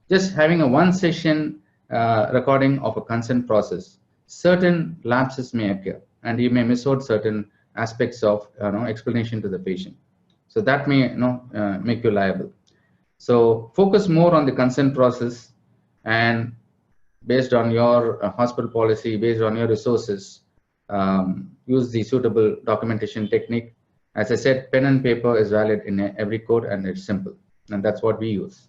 just having a one session recording of a consent process, certain lapses may occur, and you may miss out certain aspects of explanation to the patient. So that may make you liable. So focus more on the consent process, and based on your hospital policy, based on your resources, use the suitable documentation technique. As I said, pen and paper is valid in every court, and it's simple, and that's what we use.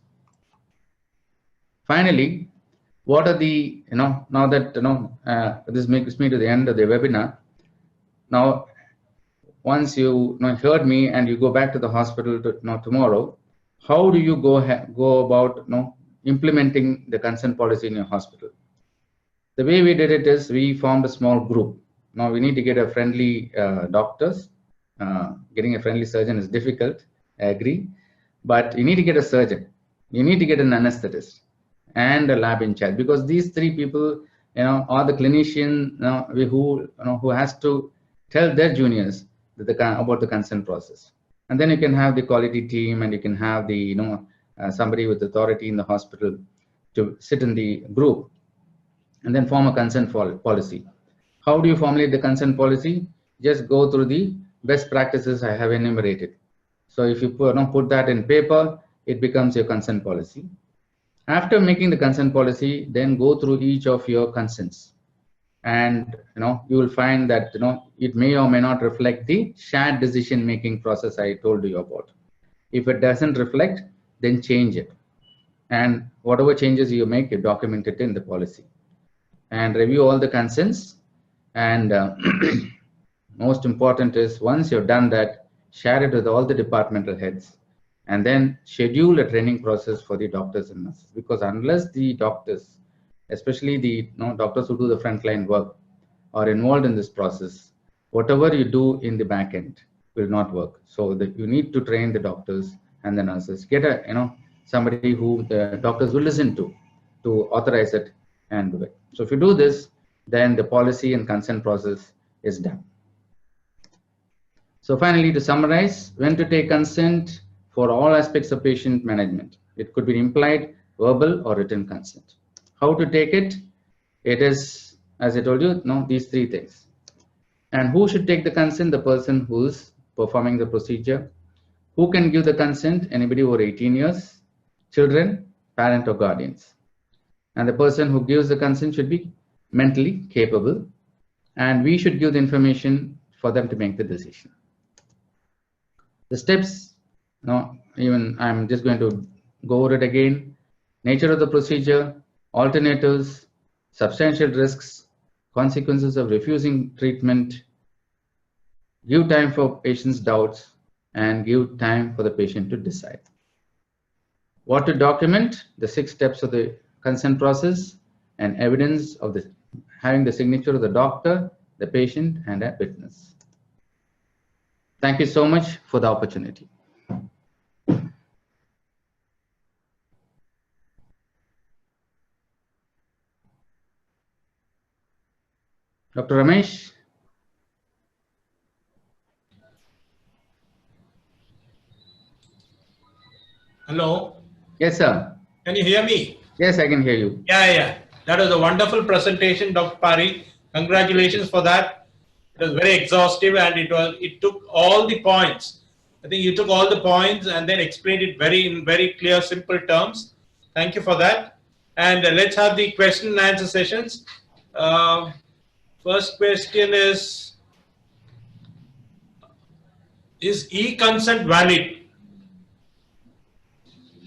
Finally, what are the, now that, this makes me to the end of the webinar. Now, once you heard me and you go back to the hospital tomorrow, how do you go about implementing the consent policy in your hospital? The way we did it is we formed a small group. Now we need to get a friendly doctors. Getting a friendly surgeon is difficult, I agree. But you need to get a surgeon. You need to get an anesthetist and a lab in charge, because these three people, are the clinician who has to tell their juniors about the consent process. And then you can have the quality team, and you can have the somebody with authority in the hospital to sit in the group and then form a consent policy. How do you formulate the consent policy? Just go through the best practices I have enumerated. So if you put that in paper, it becomes your consent policy. After making the consent policy, then go through each of your consents, and you will find that it may or may not reflect the shared decision making process I told you about. If it doesn't reflect, then change it, and whatever changes you make, you document it in the policy and review all the consents. And most important is, once you've done that, share it with all the departmental heads, and then schedule a training process for the doctors and nurses. Because unless the doctors, especially the doctors who do the frontline work, are involved in this process, whatever you do in the back end will not work. So that you need to train the doctors and the nurses. Get a somebody who the doctors will listen to authorize it and do it. So if you do this, then the policy and consent process is done. So finally, to summarize, when to take consent for all aspects of patient management. It could be implied, verbal, or written consent. How to take it? It is, as I told you, these three things. And who should take the consent? The person who is performing the procedure. Who can give the consent? Anybody over 18 years, children, parent, or guardians. And the person who gives the consent should be mentally capable, and we should give the information for them to make the decision. The steps, even I'm just going to go over it again. Nature of the procedure, alternatives, substantial risks, consequences of refusing treatment, give time for patient's doubts, and give time for the patient to decide. What to document? The 6 steps of the consent process, and evidence of having the signature of the doctor, the patient, and a witness. Thank you so much for the opportunity. Dr. Ramesh? Hello? Yes, sir. Can you hear me? Yes, I can hear you. Yeah. That was a wonderful presentation, Dr. Pari. Congratulations for that. It was very exhaustive, and it took all the points. I think you took all the points and then explained it in very clear, simple terms. Thank you for that. And let's have the question and answer sessions. First question is e-consent valid?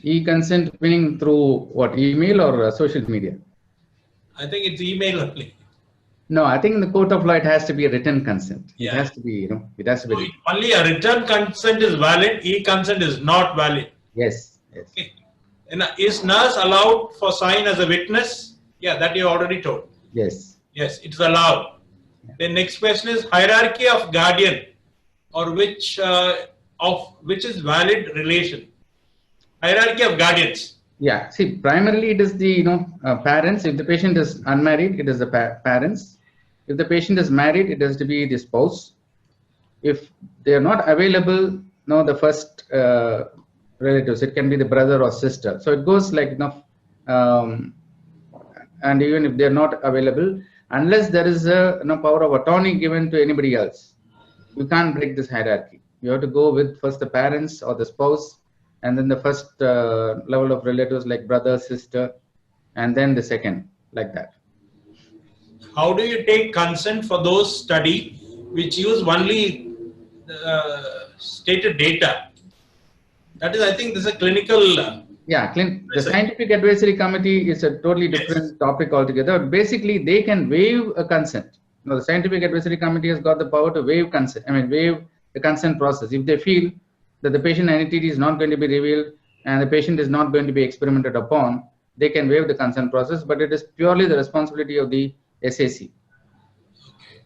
E-consent meaning through what, email or social media? I think it's email only. No, I think in the court of law, it has to be a written consent. It Yeah. has to be, it has to be So written. only a written consent is valid, e-consent is not valid. Yes, yes. Okay. And is nurse allowed for sign as a witness? Yeah, that you already told. Yes. Yes, it is allowed. Yeah. The next question is hierarchy of guardian, or which is valid relation. Hierarchy of guardians. Yeah. See, primarily it is the parents. If the patient is unmarried, it is the parents. If the patient is married, it has to be the spouse. If they are not available, the first relatives. It can be the brother or sister. So it goes like and even if they are not available, unless there is a power of attorney given to anybody else, you can't break this hierarchy. You have to go with first the parents or the spouse, and then the first level of relatives like brother, sister, and then the second, like that. How do you take consent for those study which use only stated data? That is, I think, this is a clinical. Yeah, the scientific advisory committee is a totally different topic altogether. Basically, they can waive a consent. The scientific advisory committee has got the power to waive consent. Waive the consent process if they feel that the patient identity is not going to be revealed and the patient is not going to be experimented upon. They can waive the consent process, but it is purely the responsibility of the SAC. Okay.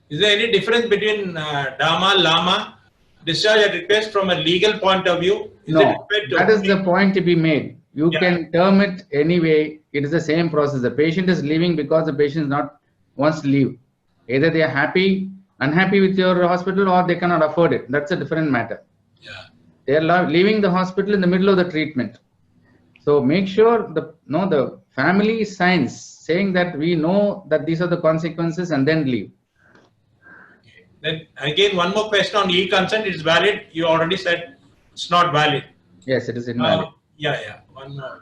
Is there any difference between Dama, Lama, discharge at request from a legal point of view? No, that is the point to be made. You can term it anyway. It is the same process. The patient is leaving because the patient wants to leave. Either they are unhappy with your hospital, or they cannot afford it. That's a different matter. Yeah. They are leaving the hospital in the middle of the treatment. So make sure the family signs saying that we know that these are the consequences, and then leave. Okay. Then again, one more question on e-consent. It's valid. You already said it's not valid. Yes, it is invalid. Yeah. One more.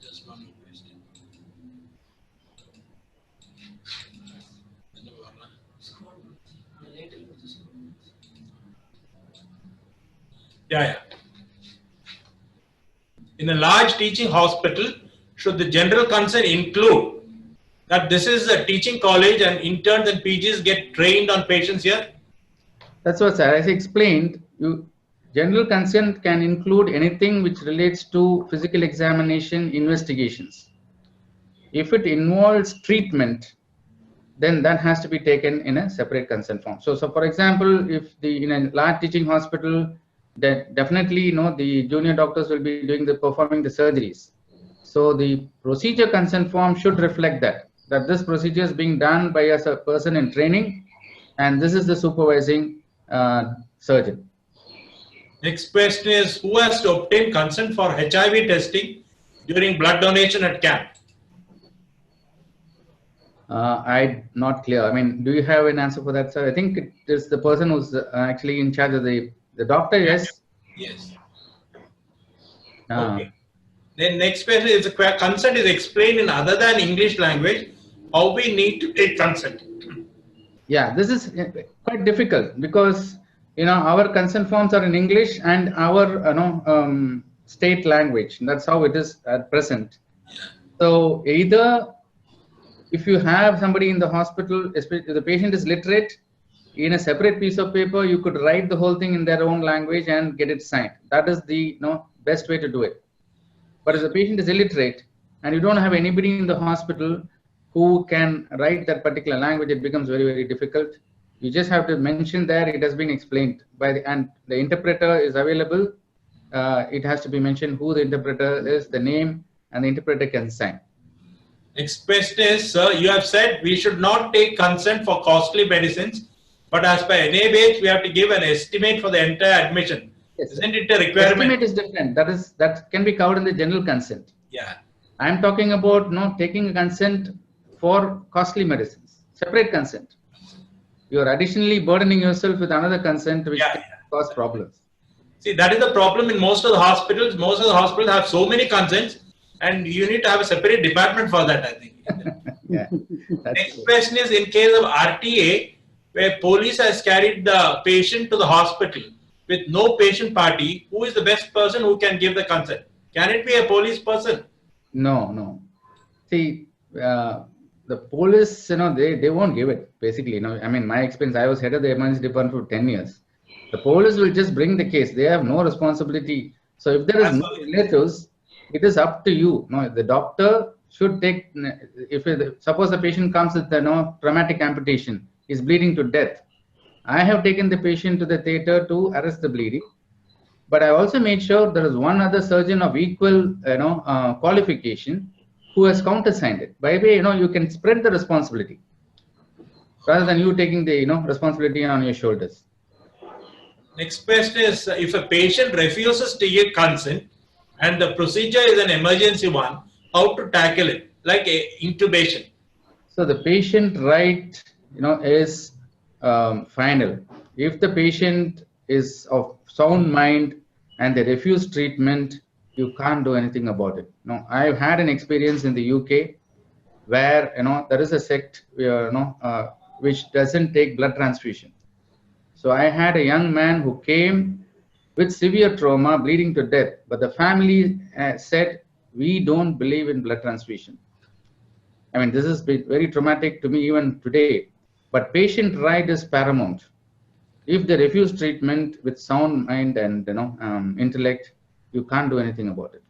Just one more question. Yeah. In a large teaching hospital, should the general consent include that this is a teaching college and interns and PGs get trained on patients here? That's what, sir. As I explained, general consent can include anything which relates to physical examination investigations. If it involves treatment, then that has to be taken in a separate consent form. So for example, if in a large teaching hospital, that definitely the junior doctors will be performing the surgeries. So the procedure consent form should reflect that this procedure is being done by a person in training, and this is the supervising surgeon. Next question is, who has to obtain consent for HIV testing during blood donation at camp? I'm not clear. Do you have an answer for that, sir? I think it is the person who's actually in charge of the doctor. Yes. Yes. Okay. Then next question is, consent is explained in other than English language. How we need to take consent? Yeah, this is quite difficult because our consent forms are in English and our state language. That's how it is at present. So either if you have somebody in the hospital, especially if the patient is literate, in a separate piece of paper, you could write the whole thing in their own language and get it signed. That is the best way to do it. But if the patient is illiterate and you don't have anybody in the hospital who can write that particular language, it becomes very, very difficult. You just have to mention there it has been explained and the interpreter is available. It has to be mentioned who the interpreter is, the name, and the interpreter can sign. Next question is, sir, you have said we should not take consent for costly medicines, but as per NABH, we have to give an estimate for the entire admission. Yes, isn't it a requirement? Estimate is different. That can be covered in the general consent. Yeah. I'm talking about taking a consent for costly medicines, separate consent. You are additionally burdening yourself with another consent which can cause problems. See, that is the problem in most of the hospitals. Most of the hospitals have so many consents, and you need to have a separate department for that, I think. Yeah. Next question is, in case of RTA, where police has carried the patient to the hospital with no patient party, who is the best person who can give the consent? Can it be a police person? No. See, the police, they won't give it, basically. I mean, my experience, I was head of the emergency department for 10 years. The police will just bring the case. They have no responsibility. So if there is no relatives, it is up to you. No, the doctor should take, suppose the patient comes with traumatic amputation, is bleeding to death. I have taken the patient to the theater to arrest the bleeding. But I also made sure there is one other surgeon of equal, qualification who has countersigned it. By the way, you can spread the responsibility rather than you taking the, responsibility on your shoulders. Next question is, if a patient refuses to give consent and the procedure is an emergency one, how to tackle it, like intubation? So the patient right, is final. If the patient is of sound mind and they refuse treatment, you can't do anything about it. I've had an experience in the UK where there is a sect which doesn't take blood transfusion. So I had a young man who came with severe trauma, bleeding to death, but the family said, we don't believe in blood transfusion. I mean, this is very traumatic to me even today, but patient right is paramount. If they refuse treatment with sound mind and intellect, you can't do anything about it.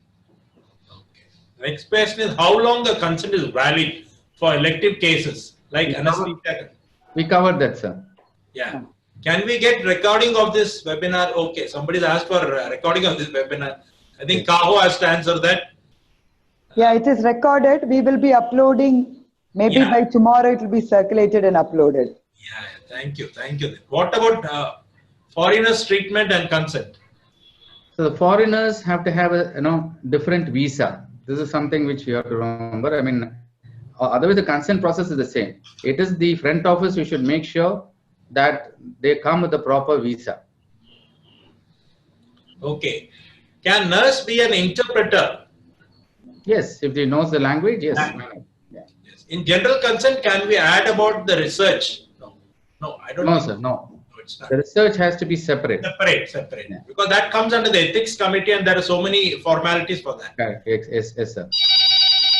Okay. Next question is, how long the consent is valid for elective cases like anesthesia? We covered that, sir. Yeah. Can we get recording of this webinar? Okay, somebody's asked for recording of this webinar. I think CAHO has to answer that. Yeah, it is recorded. We will be uploading. Maybe by tomorrow it will be circulated and uploaded. Yeah, thank you. Thank you. What about foreigners' treatment and consent? So the foreigners have to have a different visa. This is something which you have to remember. I mean, otherwise the consent process is the same. It is the front office who should make sure that they come with a proper visa. Okay. Can nurse be an interpreter? Yes, if they knows the language, yes. Yeah. Yes. In general consent, can we add about the research? No. No, I don't know. No, sir, no. It's not. The research has to be separate. Separate. Yeah. Because that comes under the ethics committee and there are so many formalities for that. Correct. Yes, sir.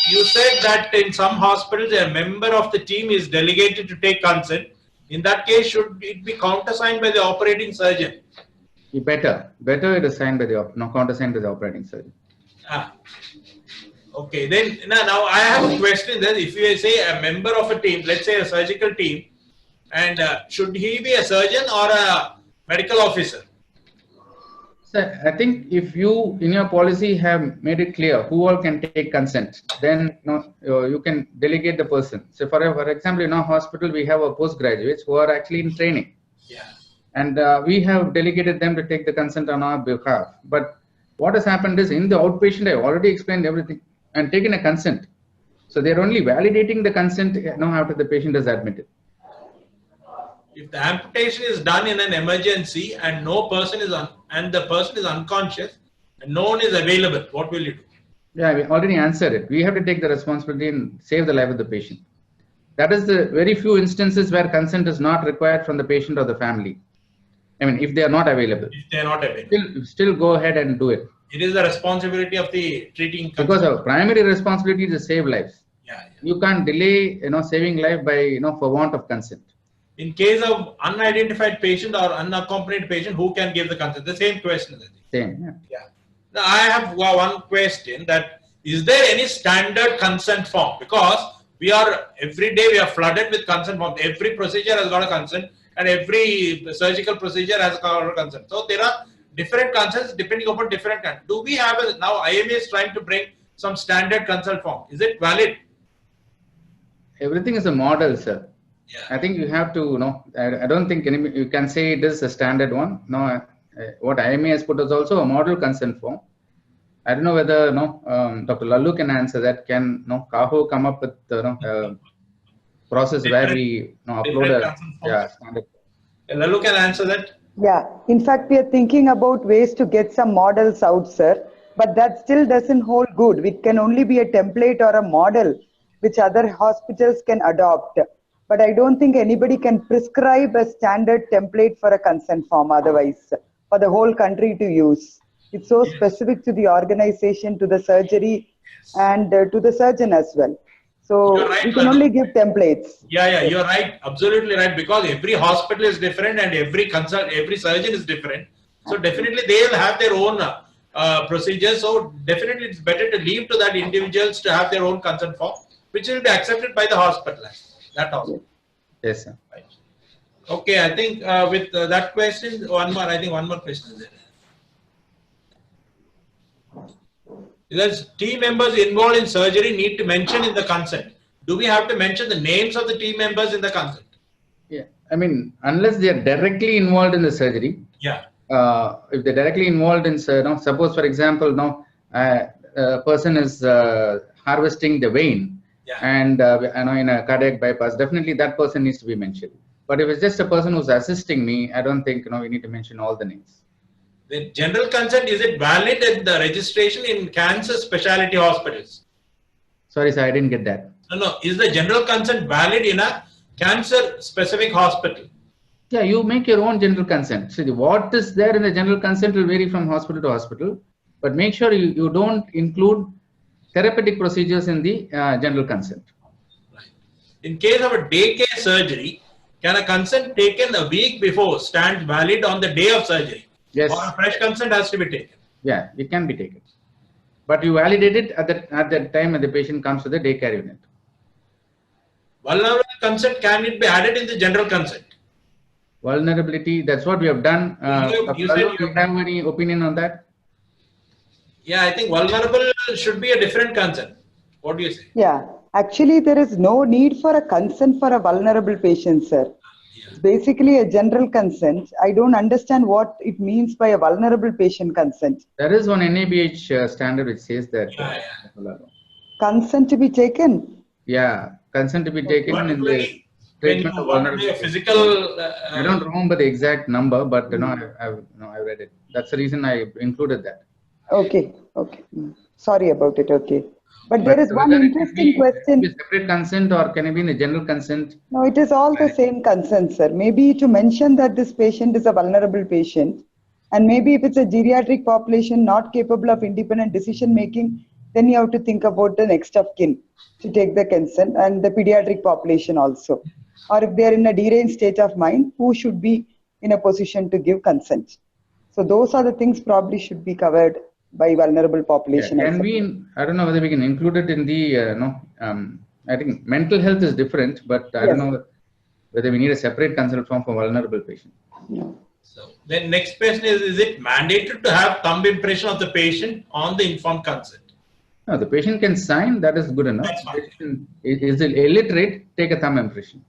You said that in some hospitals, a member of the team is delegated to take consent. In that case, should it be countersigned by the operating surgeon? Better it is signed by the countersigned by the operating surgeon. Okay, then now I have a question. Then, if you say a member of a team, let's say a surgical team, and should he be a surgeon or a medical officer? Sir, I think if you in your policy have made it clear who all can take consent, then you can delegate the person. So for example, in our hospital we have our postgraduates who are actually in training. Yeah. And we have delegated them to take the consent on our behalf. But what has happened is in the outpatient, I already explained everything and taken a consent. So they're only validating the consent after the patient is admitted. If the amputation is done in an emergency and the person is unconscious and no one is available, what will you do? Yeah, we already answered it. We have to take the responsibility and save the life of the patient. That is the very few instances where consent is not required from the patient or the family. I mean, if they are not available. If they are not available. Still go ahead and do it. It is the responsibility of the treating consent. Because our primary responsibility is to save lives. Yeah. You can't delay, saving life by, for want of consent. In case of unidentified patient or unaccompanied patient, who can give the consent? The same question. Same, yeah. Now, I have one question that, is there any standard consent form? Because every day we are flooded with consent forms. Every procedure has got a consent and every surgical procedure has got a consent. So there are different consents depending upon different kinds. Do we have now IMA is trying to bring some standard consent form. Is it valid? Everything is a model, sir. Yeah. I think you have to, I don't think you can say it is a standard one. No, what IMA has put is also a model consent form. I don't know whether Dr. Lallu can answer that. Can CAHO come up with process where we upload a standard? Lallu can answer that. Yeah, in fact, we are thinking about ways to get some models out, sir. But that still doesn't hold good. It can only be a template or a model which other hospitals can adopt. But I don't think anybody can prescribe a standard template for a consent form otherwise for the whole country to use. It's so specific to the organization, to the surgery, and to the surgeon as well. So You're right, we can Lanu. only give templates. Yeah, you're right. Absolutely right. Because every hospital is different and every surgeon is different. So definitely they'll have their own procedures. So definitely it's better to leave to that individuals to have their own consent form, which will be accepted by the hospital. That also. Yes, sir. Right. Okay, I think with that question, one more question is there. Because team members involved in surgery need to mention in the consent. Do we have to mention the names of the team members in the consent? Yeah, I mean, unless they are directly involved in the surgery. Yeah. If they're directly involved in, suppose for example, a person is harvesting the vein, Yeah. and in a cardiac bypass, definitely that person needs to be mentioned. But if it's just a person who's assisting me, I don't think we need to mention all the names. The general consent, is it valid at the registration in cancer specialty hospitals? Sorry, sir, I didn't get that. No. Is the general consent valid in a cancer specific hospital? Yeah, you make your own general consent. See, what is there in the general consent will vary from hospital to hospital, but make sure you don't include therapeutic procedures in the general consent. Right. In case of a daycare surgery, can a consent taken a week before stand valid on the day of surgery? Yes. Or a fresh consent has to be taken? Yeah, it can be taken. But you validate it at the time when the patient comes to the daycare unit. Vulnerable consent, can it be added in the general consent? Vulnerability, that's what we have done. You do you have any opinion on that? Yeah, I think vulnerable should be a different consent. What do you say? Yeah, actually there is no need for a consent for a vulnerable patient, sir. It's basically a general consent. I don't understand what it means by a vulnerable patient consent. There is one NABH standard which says that. Consent to be taken? Yeah, consent to be taken in the treatment of vulnerable physical. I don't remember the exact number, but I read it. That's the reason I included that. Okay. Sorry about it. Okay. But there is one interesting question. Is it separate consent or can it be in the general consent? No, it is all the same consent, sir. Maybe to mention that this patient is a vulnerable patient, and maybe if it's a geriatric population not capable of independent decision making, then you have to think about the next of kin to take the consent, and the pediatric population also. Or if they are in a deranged state of mind, who should be in a position to give consent? So those are the things probably should be covered by vulnerable population. Yeah, I don't know whether we can include it in the, I think mental health is different, but I don't know whether we need a separate consent form for vulnerable patient. No. So then next question is it mandated to have thumb impression of the patient on the informed consent? No, the patient can sign, that is good enough. Is it illiterate, take a thumb impression.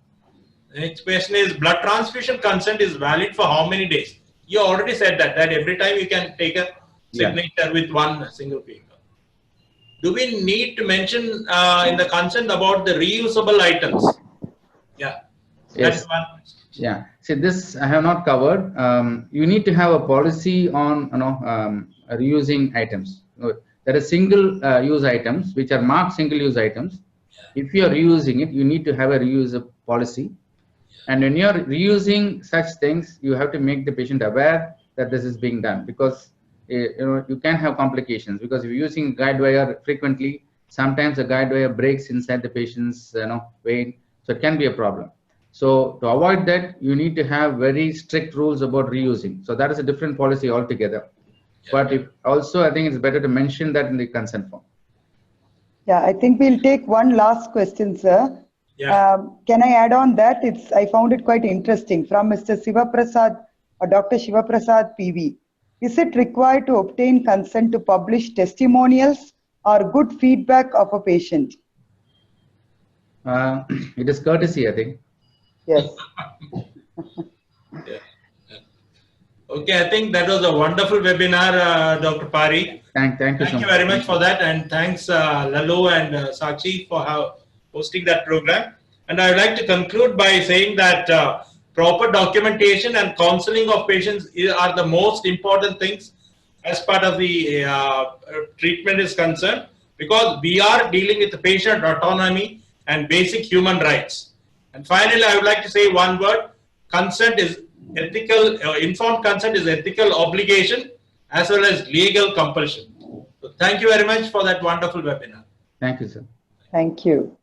The next question is blood transfusion consent is valid for how many days? You already said that every time you can take a signature with one single finger. Do we need to mention in the consent about the reusable items? Yeah. Yes. Yeah. See, this I have not covered. You need to have a policy on reusing items. There are single use items which are marked single use items. If you are reusing it, you need to have a reuse policy. And when you are reusing such things, you have to make the patient aware that this is being done, because you can have complications, because if you're using guide wire frequently, sometimes the guide wire breaks inside the patient's vein, so it can be a problem. So to avoid that, you need to have very strict rules about reusing. So that is a different policy altogether. But I think it's better to mention that in the consent form. Yeah, I think we'll take one last question, sir. Yeah. Can I add on that? I found it quite interesting from Mr. Sivaprasad or Dr. Shivaprasad PV. Is it required to obtain consent to publish testimonials or good feedback of a patient? It is courtesy, I think. Yes. Okay, I think that was a wonderful webinar, Dr. Pari. Thank you so much. Thank you very much for that, and thanks Lalu and Sakshi for hosting that program. And I would like to conclude by saying that proper documentation and counseling of patients are the most important things as part of the treatment is concerned, because we are dealing with the patient autonomy and basic human rights. And finally, I would like to say one word: consent is ethical. Informed consent is ethical obligation as well as legal compulsion. So thank you very much for that wonderful webinar. Thank you, sir. Thank you.